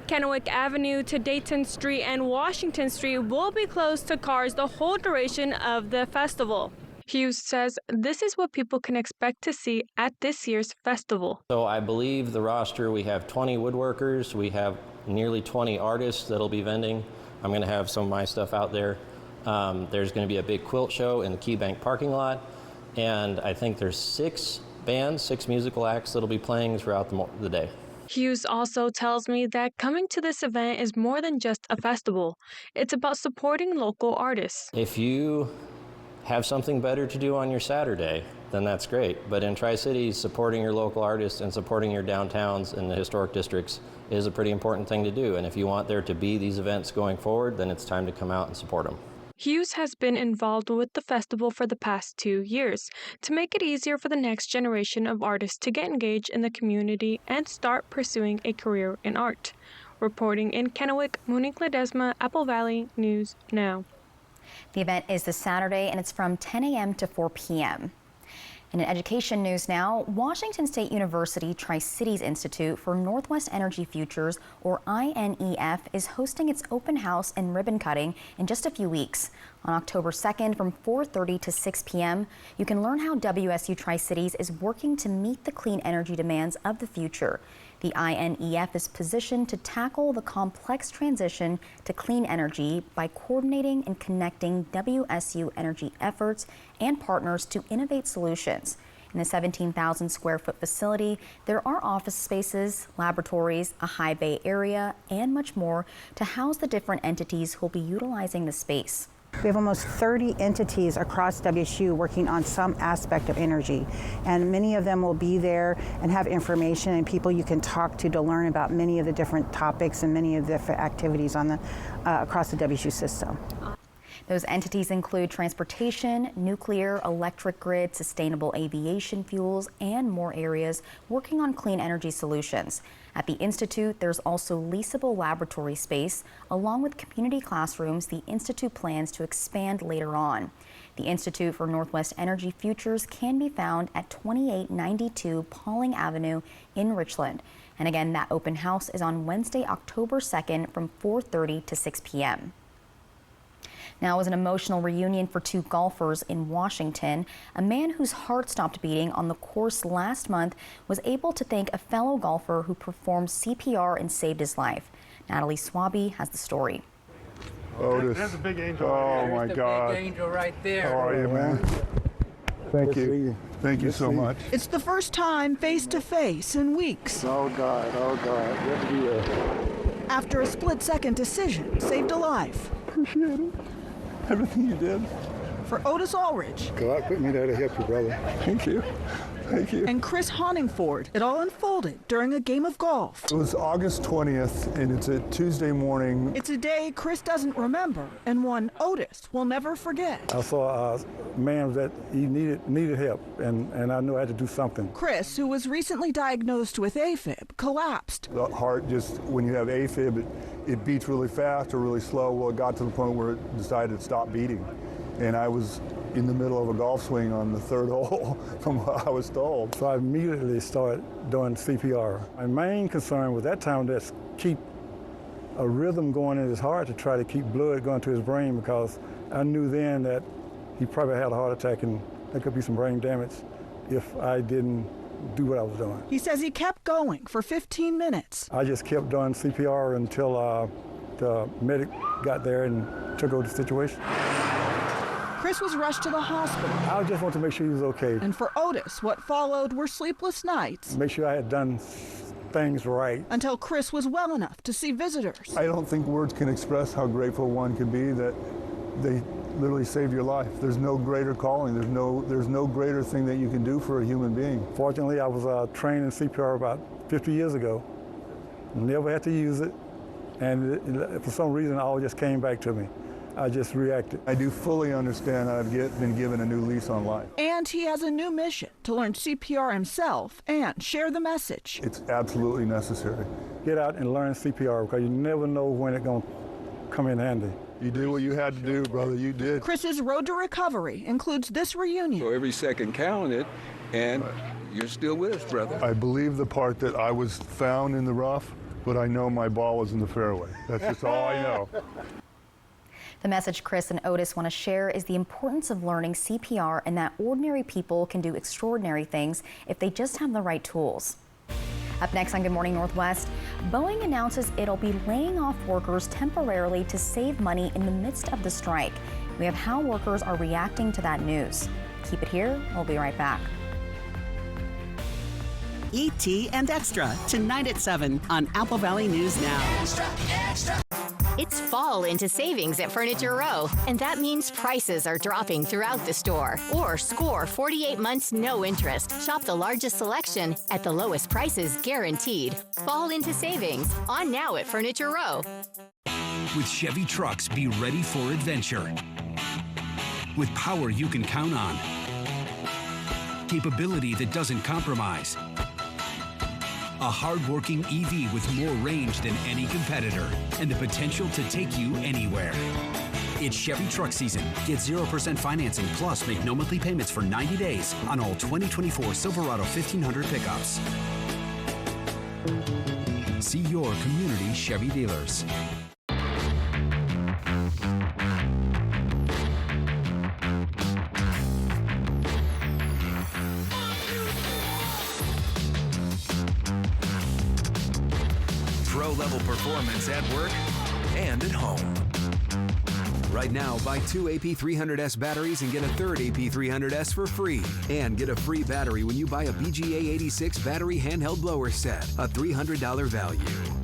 Kennewick Avenue to Dayton Street and Washington Street will be closed to cars the whole duration of the festival. Hughes says this is what people can expect to see at this year's festival. So I believe the roster, we have 20 woodworkers, we have nearly 20 artists that'll be vending. I'm going to have some of my stuff out there. There's going to be a big quilt show in the Key Bank parking lot, and I think there's 6 musical acts that'll be playing throughout the day. Hughes also tells me that coming to this event is more than just a festival. It's about supporting local artists. If you have something better to do on your Saturday, then that's great. But in Tri-Cities, supporting your local artists and supporting your downtowns and the historic districts is a pretty important thing to do. And if you want there to be these events going forward, then it's time to come out and support them. Hughes has been involved with the festival for the past 2 years to make it easier for the next generation of artists to get engaged in the community and start pursuing a career in art. Reporting in Kennewick, Monique Ledesma, Apple Valley News Now. The event is this Saturday, and it's from 10 a.m. to 4 p.m. In education news now, Washington State University Tri-Cities Institute for Northwest Energy Futures, or INEF, is hosting its open house and ribbon cutting in just a few weeks. On October 2nd from 4:30 to 6 p.m., you can learn how WSU Tri-Cities is working to meet the clean energy demands of the future. The INEF is positioned to tackle the complex transition to clean energy by coordinating and connecting WSU energy efforts and partners to innovate solutions. In the 17,000 square foot facility, there are office spaces, laboratories, a high bay area, and much more to house the different entities who will be utilizing the space. We have almost 30 entities across WSU working on some aspect of energy, and many of them will be there and have information and people you can talk to learn about many of the different topics and many of the different activities on the across the WSU system. Those entities include transportation, nuclear, electric grid, sustainable aviation fuels, and more areas working on clean energy solutions. At the Institute, there's also leasable laboratory space. Along with community classrooms, the Institute plans to expand later on. The Institute for Northwest Energy Futures can be found at 2892 Pauling Avenue in Richland. And again, that open house is on Wednesday, October 2nd from 4:30 to 6 p.m. Now, it was an emotional reunion for two golfers in Washington. A man whose heart stopped beating on the course last month was able to thank a fellow golfer who performed CPR and saved his life. Natalie Swaby has the story. Otis. There's a big angel. Oh, my God. Big angel right there. How are you, man? Thank you. Thank you so much. It's the first time face-to-face in weeks. Oh, God. Oh, God. Good to be here. After a split-second decision saved a life. Appreciate it. Everything you did. For Otis Ulrich. God put me there to help you, brother. Thank you. Thank you. And Chris Honingford. It all unfolded during a game of golf. It was August 20th, and it's a Tuesday morning. It's a day Chris doesn't remember, and one Otis will never forget. I saw a man that he needed help, and I knew I had to do something. Chris, who was recently diagnosed with AFib, collapsed. The heart just, when you have AFib, it beats really fast or really slow. Well, it got to the point where it decided to stop beating. And I was in the middle of a golf swing on the third hole from what I was told. So I immediately started doing CPR. My main concern was that time to keep a rhythm going in his heart to try to keep blood going to his brain, because I knew then that he probably had a heart attack and there could be some brain damage if I didn't do what I was doing. He says he kept going for 15 minutes. I just kept doing CPR until the medic got there and took over the situation. Chris was rushed to the hospital. I just want to make sure he was okay. And for Otis, what followed were sleepless nights. Make sure I had done things right. Until Chris was well enough to see visitors. I don't think words can express how grateful one can be that they literally saved your life. There's no greater calling. There's no greater thing that you can do for a human being. Fortunately, I was trained in CPR about 50 years ago. Never had to use it. And for some reason, it all just came back to me. I just reacted. I do fully understand I've been given a new lease on life. And he has a new mission, to learn CPR himself and share the message. It's absolutely necessary. Get out and learn CPR, because you never know when it's going to come in handy. You did what you had to do, brother. You did. Chris's road to recovery includes this reunion. So every second counted, and you're still with us, brother. I believe the part that I was found in the rough, but I know my ball was in the fairway. That's just all I know. The message Chris and Otis want to share is the importance of learning CPR, and that ordinary people can do extraordinary things if they just have the right tools. Up next on Good Morning Northwest, Boeing announces it'll be laying off workers temporarily to save money in the midst of the strike. We have how workers are reacting to that news. Keep it here. We'll be right back. E.T. and Extra, tonight at 7 on Apple Valley News Now. Extra, extra. It's fall into savings at Furniture Row, and that means prices are dropping throughout the store. Or score 48 months no interest. Shop the largest selection at the lowest prices guaranteed. Fall into savings, on now at Furniture Row. With Chevy trucks, be ready for adventure. With power you can count on. Capability that doesn't compromise. A hard-working EV with more range than any competitor and the potential to take you anywhere. It's Chevy truck season. Get 0% financing plus make no monthly payments for 90 days on all 2024 Silverado 1500 pickups. See your community Chevy dealers. Pro-level performance at work and at home. Right now, buy 2 AP300S batteries and get a third AP300S for free. And get a free battery when you buy a BGA 86 battery handheld blower set, a $300 value.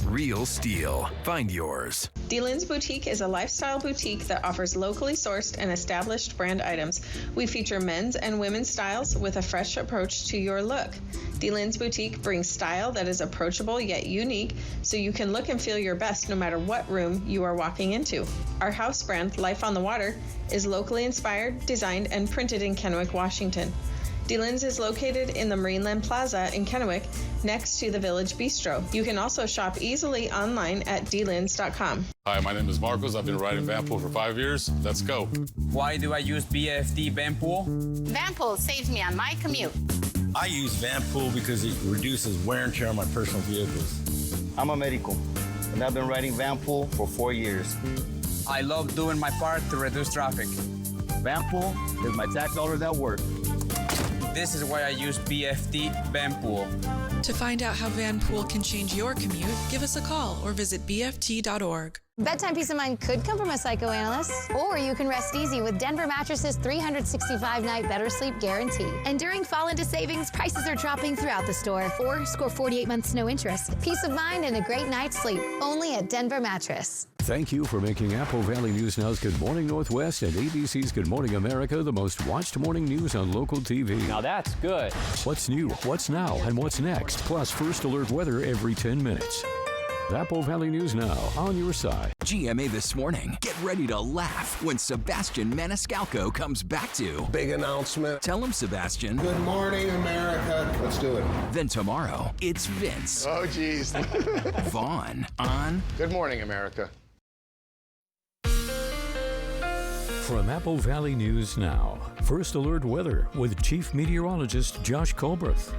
Real STIHL. Find yours. D-Lynn's Boutique is a lifestyle boutique that offers locally sourced and established brand items. We feature men's and women's styles with a fresh approach to your look. D-Lynn's Boutique brings style that is approachable yet unique, so you can look and feel your best no matter what room you are walking into. Our house brand, Life on the Water, is locally inspired, designed, and printed in Kennewick, Washington. D-Lynn's is located in the Marineland Plaza in Kennewick, next to the Village Bistro. You can also shop easily online at dlyns.com. Hi, my name is Marcos. I've been riding Vanpool for 5 years. Let's go. Why do I use BFD Vanpool? Vanpool saves me on my commute. I use Vanpool because it reduces wear and tear on my personal vehicles. I'm a medical, and I've been riding Vanpool for 4 years. I love doing my part to reduce traffic. Vanpool is my tax dollars at work. This is why I use BFD Vanpool. To find out how Vanpool can change your commute, give us a call or visit bft.org. Bedtime peace of mind could come from a psychoanalyst, or you can rest easy with Denver Mattresses 365-night better sleep guarantee. And during Fall Into Savings, prices are dropping throughout the store. Or score 48 months no interest. Peace of mind and a great night's sleep, only at Denver Mattress. Thank you for making Apple Valley News Now's Good Morning Northwest and ABC's Good Morning America the most watched morning news on local TV. Now that's good. What's new, what's now, and what's next, plus first alert weather every 10 minutes. Apple Valley News Now, on your side. GMA This Morning. Get ready to laugh when Sebastian Maniscalco comes back to. Big announcement. Tell him, Sebastian. Good morning, America. Let's do it. Then tomorrow, it's Vince. Oh, geez. Vaughn on. Good morning, America. From Apple Valley News Now, first alert weather with Chief Meteorologist Josh Colbreth.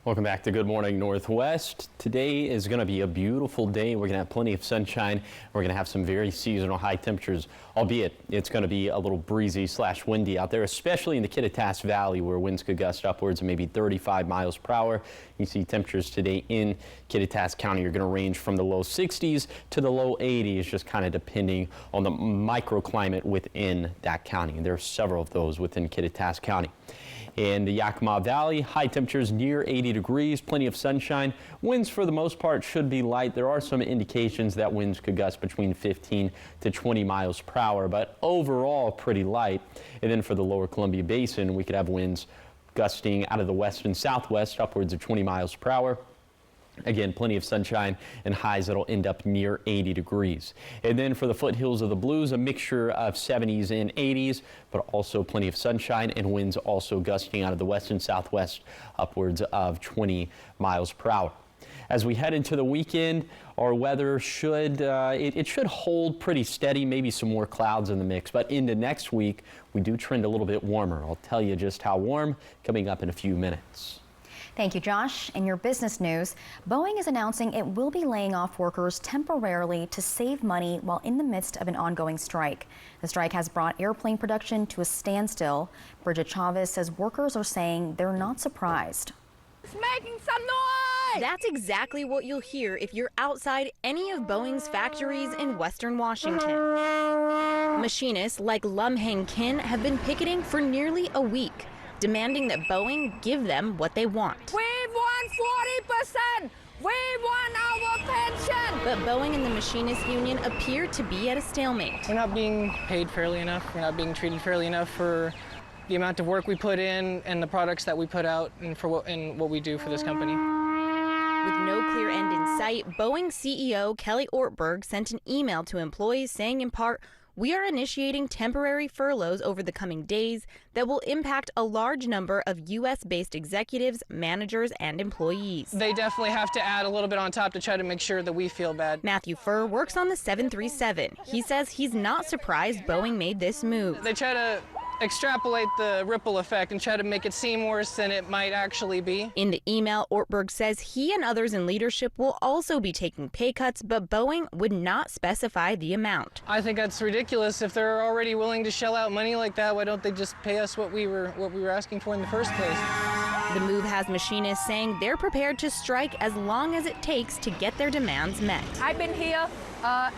Welcome back to Good Morning Northwest. Today is going to be a beautiful day. We're going to have plenty of sunshine. We're going to have some very seasonal high temperatures, albeit it's going to be a little breezy / windy out there, especially in the Kittitas Valley where winds could gust upwards of maybe 35 miles per hour. You see temperatures today in Kittitas County are going to range from the low 60s to the low 80s, just kind of depending on the microclimate within that county. And there are several of those within Kittitas County. In the Yakima Valley, high temperatures near 80 degrees, plenty of sunshine. Winds for the most part should be light. There are some indications that winds could gust between 15 to 20 miles per hour, but overall pretty light. And then for the lower Columbia Basin, we could have winds gusting out of the west and southwest upwards of 20 miles per hour. Again, plenty of sunshine and highs that'll end up near 80 degrees. And then for the foothills of the Blues, a mixture of 70s and 80s, but also plenty of sunshine and winds also gusting out of the west and southwest upwards of 20 miles per hour. As we head into the weekend, our weather should it should hold pretty steady, maybe some more clouds in the mix. But into next week, we do trend a little bit warmer. I'll tell you just how warm coming up in a few minutes. Thank you, Josh. In your business news, Boeing is announcing it will be laying off workers temporarily to save money while in the midst of an ongoing strike. The strike has brought airplane production to a standstill. Bridget Chavez says workers are saying they're not surprised. It's making some noise! That's exactly what you'll hear if you're outside any of Boeing's factories in Western Washington. Machinists like Lum Hang Kin have been picketing for nearly a week, demanding that Boeing give them what they want. We want 40%! We want our pension! But Boeing and the Machinists Union appear to be at a stalemate. We're not being paid fairly enough. We're not being treated fairly enough for the amount of work we put in and the products that we put out and for what we do for this company. With no clear end in sight, Boeing CEO Kelly Ortberg sent an email to employees saying in part, we are initiating temporary furloughs over the coming days that will impact a large number of U.S.-based executives, managers, and employees. They definitely have to add a little bit on top to try to make sure that we feel bad. Matthew Furr works on the 737. He says he's not surprised Boeing made this move. They try to extrapolate the ripple effect and try to make it seem worse than it might actually be. In the email, Ortberg says he and others in leadership will also be taking pay cuts, but Boeing would not specify the amount. I think that's ridiculous. If they're already willing to shell out money like that, why don't they just pay us what we were asking for in the first place? The move has machinists saying they're prepared to strike as long as it takes to get their demands met. I've been here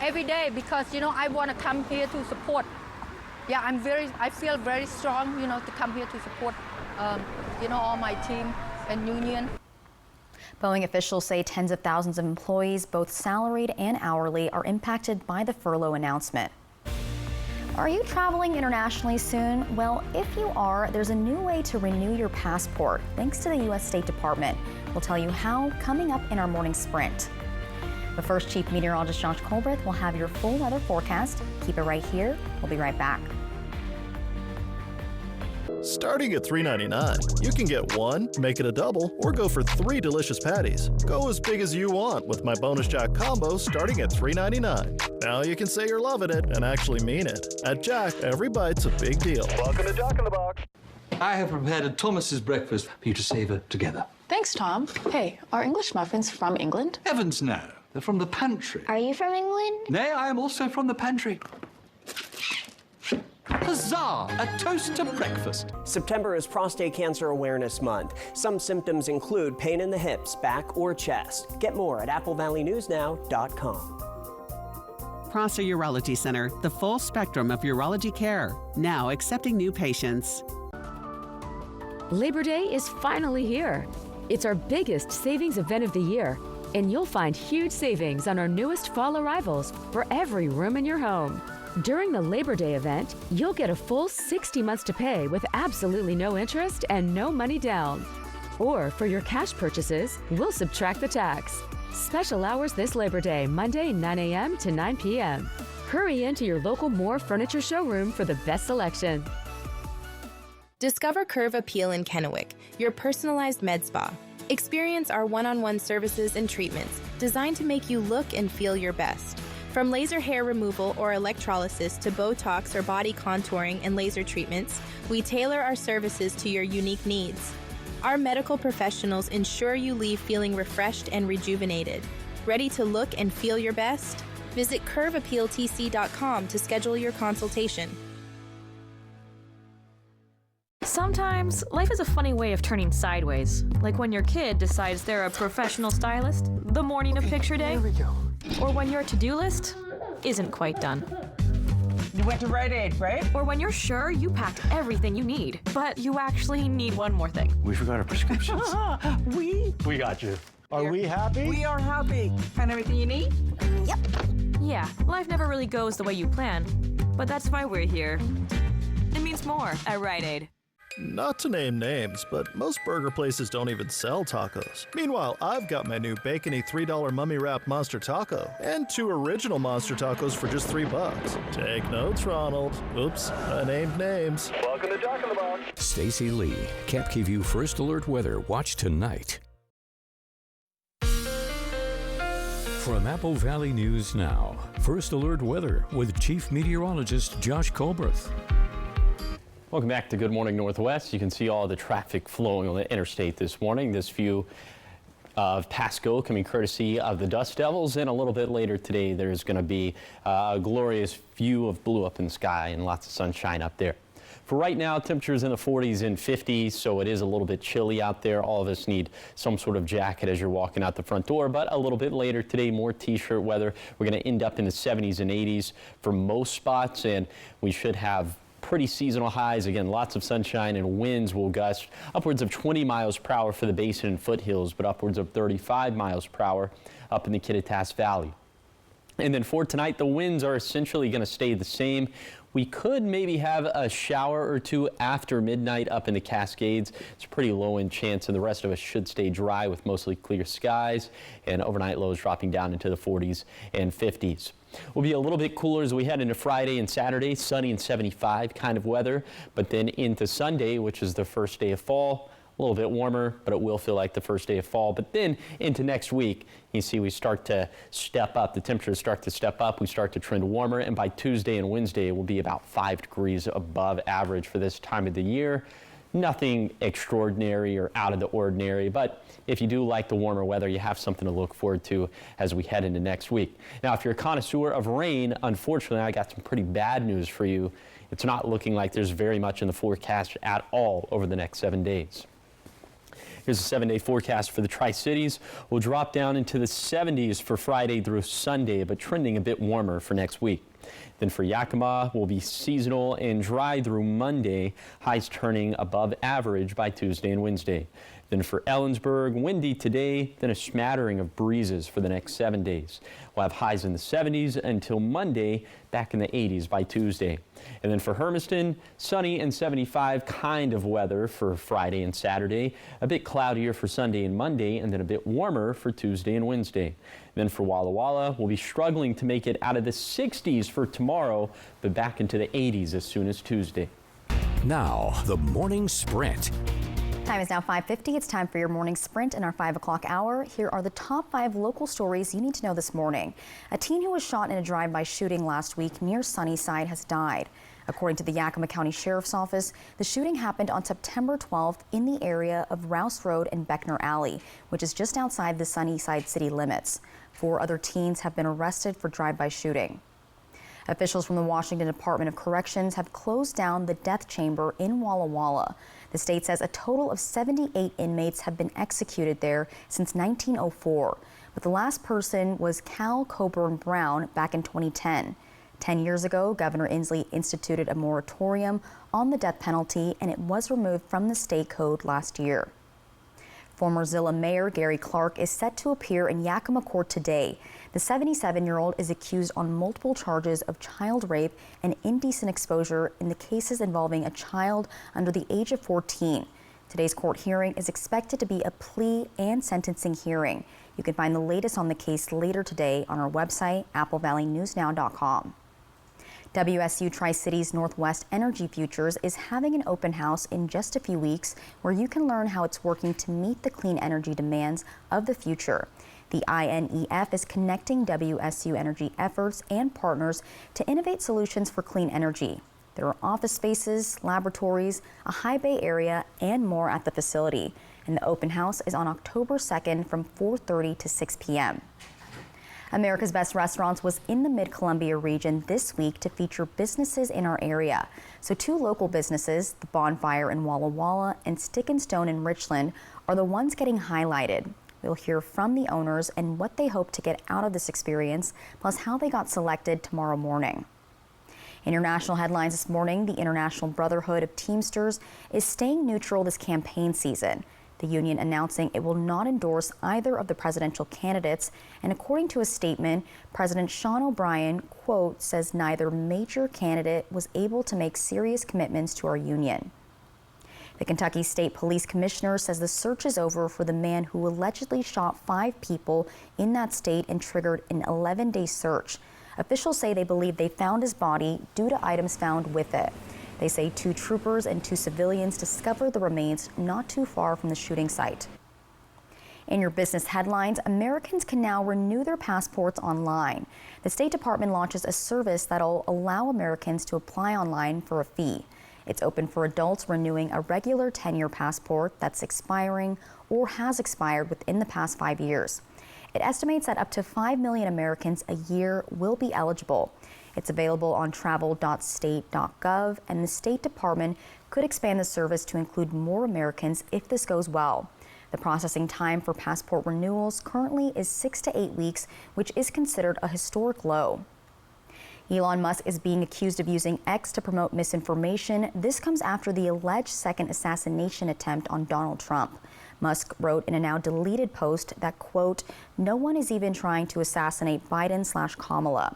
every day because, I want to come here to support. Yeah, I feel very strong, to come here to support, all my team and union. Boeing officials say tens of thousands of employees, both salaried and hourly, are impacted by the furlough announcement. Are you traveling internationally soon? Well, if you are, there's a new way to renew your passport, thanks to the U.S. State Department. We'll tell you how coming up in our morning sprint. But first, Chief Meteorologist Josh Colbreth will have your full weather forecast. Keep it right here. We'll be right back. Starting at $3.99, you can get one, make it a double, or go for 3 delicious patties. Go as big as you want with my Bonus Jack combo starting at $3.99. Now you can say you're loving it and actually mean it. At Jack, every bite's a big deal. Welcome to Jack in the Box. I have prepared a Thomas's breakfast for you to savor together. Thanks, Tom. Hey, are English muffins from England? Heavens no. They're from the pantry. Are you from England? Nay, I am also from the pantry. Huzzah! A toast to breakfast. September is Prostate Cancer Awareness Month. Some symptoms include pain in the hips, back, or chest. Get more at applevalleynewsnow.com. Prostate Urology Center, the full spectrum of urology care. Now accepting new patients. Labor Day is finally here. It's our biggest savings event of the year, and you'll find huge savings on our newest fall arrivals for every room in your home. During the Labor Day event, you'll get a full 60 months to pay with absolutely no interest and no money down. Or for your cash purchases, we'll subtract the tax. Special hours this Labor Day, Monday 9 a.m. to 9 p.m. Hurry into your local Moore Furniture showroom for the best selection. Discover Curve Appeal in Kennewick, your personalized med spa. Experience our one-on-one services and treatments designed to make you look and feel your best. From laser hair removal or electrolysis to Botox or body contouring and laser treatments, we tailor our services to your unique needs. Our medical professionals ensure you leave feeling refreshed and rejuvenated. Ready to look and feel your best? Visit curveappealtc.com to schedule your consultation. Sometimes, life is a funny way of turning sideways. Like when your kid decides they're a professional stylist the morning of picture day. Here we go. Or when your to-do list isn't quite done. You went to Rite Aid, right? Or when you're sure you packed everything you need, but you actually need one more thing. We forgot our prescriptions. We got you. Are we happy? We are happy. Find everything you need? Yep. Yeah, life never really goes the way you plan, but that's why we're here. It means more at Rite Aid. Not to name names, but most burger places don't even sell tacos. Meanwhile, I've got my new bacony $3 mummy wrap monster taco and 2 original monster tacos for just $3. Take notes, Ronald. Oops, I named names. Welcome to Jack in the Box. Stacey Lee, KapKView First Alert Weather. Watch tonight. From Apple Valley News Now, First Alert Weather with Chief Meteorologist Josh Colbreth. Welcome back to Good Morning Northwest. You can see all the traffic flowing on the interstate this morning. This view of Pasco coming courtesy of the Dust Devils, and a little bit later today there's going to be a glorious view of blue up in the sky and lots of sunshine up there. For right now, temperatures in the 40s and 50s, so it is a little bit chilly out there. All of us need some sort of jacket as you're walking out the front door, but a little bit later today, more t-shirt weather. We're going to end up in the 70s and 80s for most spots, and we should have pretty seasonal highs. Again, lots of sunshine, and winds will gust upwards of 20 miles per hour for the basin and foothills, but upwards of 35 miles per hour up in the Kittitas Valley. And then for tonight, the winds are essentially going to stay the same. We could maybe have a shower or two after midnight up in the Cascades. It's a pretty low end chance, and the rest of us should stay dry with mostly clear skies and overnight lows dropping down into the 40s and 50s. Will be a little bit cooler as we head into Friday and Saturday, sunny and 75 kind of weather, but then into Sunday, which is the first day of fall, a little bit warmer, but it will feel like the first day of fall. But then into next week, you see we start to step up. The temperatures start to step up. We start to trend warmer, and by Tuesday and Wednesday, it will be about 5 degrees above average for this time of the year. Nothing extraordinary or out of the ordinary, but if you do like the warmer weather, you have something to look forward to as we head into next week. Now, if you're a connoisseur of rain, unfortunately, I got some pretty bad news for you. It's not looking like there's very much in the forecast at all over the next 7 days. Here's a 7-day forecast for the Tri-Cities. We'll drop down into the 70s for Friday through Sunday, but trending a bit warmer for next week. Then for Yakima, we'll be seasonal and dry through Monday, highs turning above average by Tuesday and Wednesday. Then for Ellensburg, windy today, then a smattering of breezes for the next 7 days. We'll have highs in the 70s until Monday, back in the 80s by Tuesday. And then for Hermiston, sunny and 75 kind of weather for Friday and Saturday, a bit cloudier for Sunday and Monday, and then a bit warmer for Tuesday and Wednesday. Then for Walla Walla, we'll be struggling to make it out of the 60s for tomorrow, but back into the 80s as soon as Tuesday. Now, the morning sprint. Time is now 5:50. It's time for your morning sprint in our 5 o'clock hour. Here are the top 5 local stories you need to know this morning. A teen who was shot in a drive-by shooting last week near Sunnyside has died. According to the Yakima County Sheriff's Office, the shooting happened on September 12th in the area of Rouse Road and Beckner Alley, which is just outside the Sunnyside city limits. 4 other teens have been arrested for drive-by shooting. Officials from the Washington Department of Corrections have closed down the death chamber in Walla Walla. The state says a total of 78 inmates have been executed there since 1904, but the last person was Cal Coburn Brown back in 2010. 10 years ago, Governor Inslee instituted a moratorium on the death penalty, and it was removed from the state code last year. Former Zilla Mayor Gary Clark is set to appear in Yakima court today. The 77-year-old is accused on multiple charges of child rape and indecent exposure in the cases involving a child under the age of 14. Today's court hearing is expected to be a plea and sentencing hearing. You can find the latest on the case later today on our website, applevalleyNewsNow.com. WSU Tri-Cities Northwest Energy Futures is having an open house in just a few weeks where you can learn how it's working to meet the clean energy demands of the future. The INEF is connecting WSU energy efforts and partners to innovate solutions for clean energy. There are office spaces, laboratories, a high bay area, and more at the facility. And the open house is on October 2nd from 4:30 to 6 p.m. America's Best Restaurants was in the Mid-Columbia region this week to feature businesses in our area. So 2 local businesses, The Bonfire in Walla Walla and Stick and Stone in Richland, are the ones getting highlighted. We'll hear from the owners and what they hope to get out of this experience, plus how they got selected tomorrow morning. International headlines this morning: the International Brotherhood of Teamsters is staying neutral this campaign season. The union announcing it will not endorse either of the presidential candidates, and according to a statement, President Sean O'Brien, quote, says neither major candidate was able to make serious commitments to our union. The Kentucky State Police Commissioner says the search is over for the man who allegedly shot 5 people in that state and triggered an 11-day search. Officials say they believe they found his body due to items found with it. They say 2 troopers and 2 civilians discovered the remains not too far from the shooting site. In your business headlines, Americans can now renew their passports online. The State Department launches a service that'll allow Americans to apply online for a fee. It's open for adults renewing a regular 10-year passport that's expiring or has expired within the past 5 years. It estimates that up to 5 million Americans a year will be eligible. It's available on travel.state.gov, and the State Department could expand the service to include more Americans if this goes well. The processing time for passport renewals currently is 6 to 8 weeks, which is considered a historic low. Elon Musk is being accused of using X to promote misinformation. This comes after the alleged second assassination attempt on Donald Trump. Musk wrote in a now deleted post that, quote, no one is even trying to assassinate Biden/Kamala.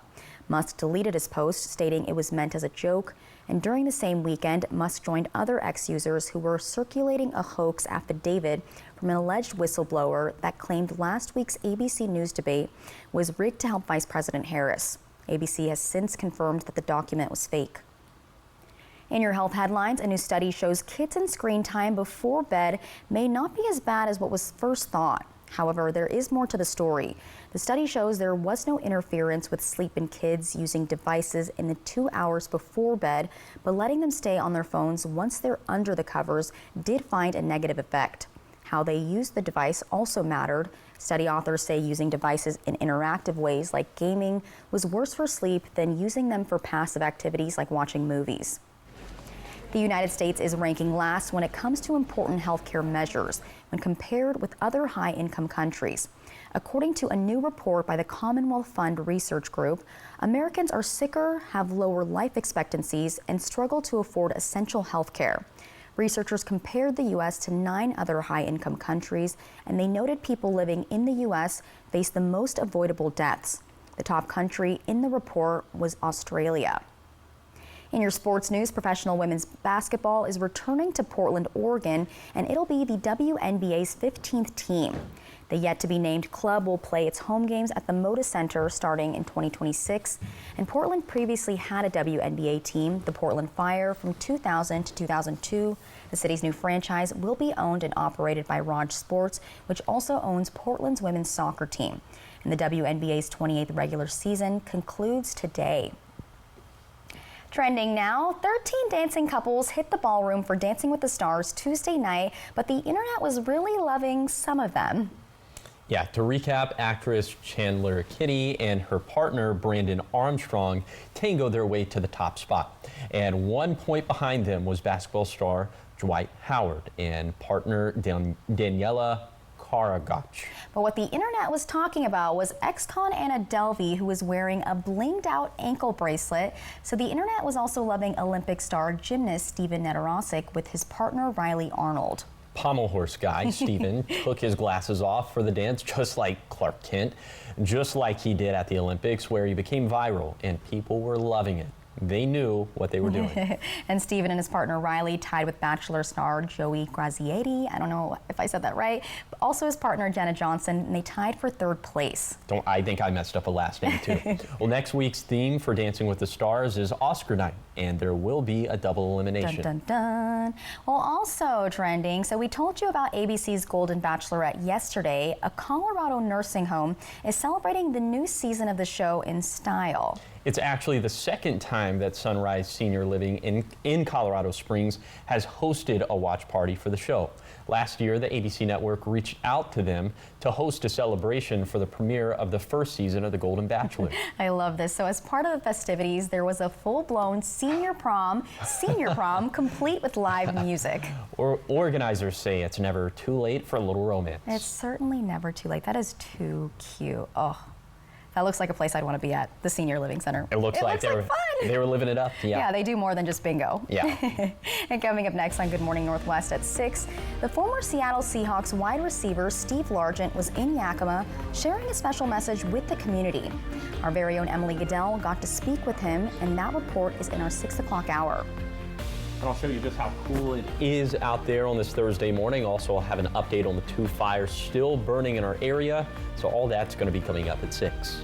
Musk deleted his post, stating it was meant as a joke. And during the same weekend, Musk joined other X users who were circulating a hoax affidavit from an alleged whistleblower that claimed last week's ABC News debate was rigged to help Vice President Harris. ABC has since confirmed that the document was fake. In your health headlines, a new study shows kids and screen time before bed may not be as bad as what was first thought. However, there is more to the story. The study shows there was no interference with sleep in kids using devices in the 2 hours before bed, but letting them stay on their phones once they're under the covers did find a negative effect. How they used the device also mattered. Study authors say using devices in interactive ways like gaming was worse for sleep than using them for passive activities like watching movies. The United States is ranking last when it comes to important healthcare measures when compared with other high-income countries. According to a new report by the Commonwealth Fund Research Group, Americans are sicker, have lower life expectancies, and struggle to afford essential health care. Researchers compared the U.S. to 9 other high-income countries, and they noted people living in the U.S. face the most avoidable deaths. The top country in the report was Australia. In your sports news, professional women's basketball is returning to Portland, Oregon, and it'll be the WNBA's 15th team. The yet-to-be-named club will play its home games at the Moda Center starting in 2026, and Portland previously had a WNBA team, the Portland Fire, from 2000 to 2002. The city's new franchise will be owned and operated by Raj Sports, which also owns Portland's women's soccer team. And the WNBA's 28th regular season concludes today. Trending now, 13 dancing couples hit the ballroom for Dancing with the Stars Tuesday night, but the internet was really loving some of them. Yeah, to recap, actress Chandler Kitty and her partner Brandon Armstrong tangoed their way to the top spot. And 1 point behind them was basketball star Dwight Howard and partner Daniela Karagach. But what the internet was talking about was ex-con Anna Delvey, who was wearing a blinged-out ankle bracelet. So the internet was also loving Olympic star gymnast Steven Nedorosik with his partner Riley Arnold. Pommel horse guy Steven took his glasses off for the dance, just like Clark Kent, just like he did at the Olympics, where he became viral and people were loving it. They knew what they were doing. And Steven and his partner Riley tied with Bachelor star Joey Grazietti. I don't know if I said that right. But also his partner Jenna Johnson, and they tied for 3rd place. I think I messed up a last name too. Well, next week's theme for Dancing with the Stars is Oscar night, and there will be a double elimination. Dun, dun, dun. Well, also trending, so we told you about ABC's Golden Bachelorette yesterday. A Colorado nursing home is celebrating the new season of the show in style. It's actually the 2nd time that Sunrise Senior Living in Colorado Springs has hosted a watch party for the show. Last year, the ABC network reached out to them to host a celebration for the premiere of the 1st season of The Golden Bachelor. I love this. So as part of the festivities, there was a full-blown senior prom, complete with live music. Organizers say it's never too late for a little romance. It's certainly never too late. That is too cute. Oh. That looks like a place I'd want to be at, the Senior Living Center. It looks like they were living it up. Yeah, they do more than just bingo. Yeah. And coming up next on Good Morning Northwest at 6, the former Seattle Seahawks wide receiver Steve Largent was in Yakima sharing a special message with the community. Our very own Emily Goodell got to speak with him, and that report is in our 6 o'clock hour. And I'll show you just how cool it is out there on this Thursday morning. Also, I'll have an update on the 2 fires still burning in our area. So all that's going to be coming up at 6.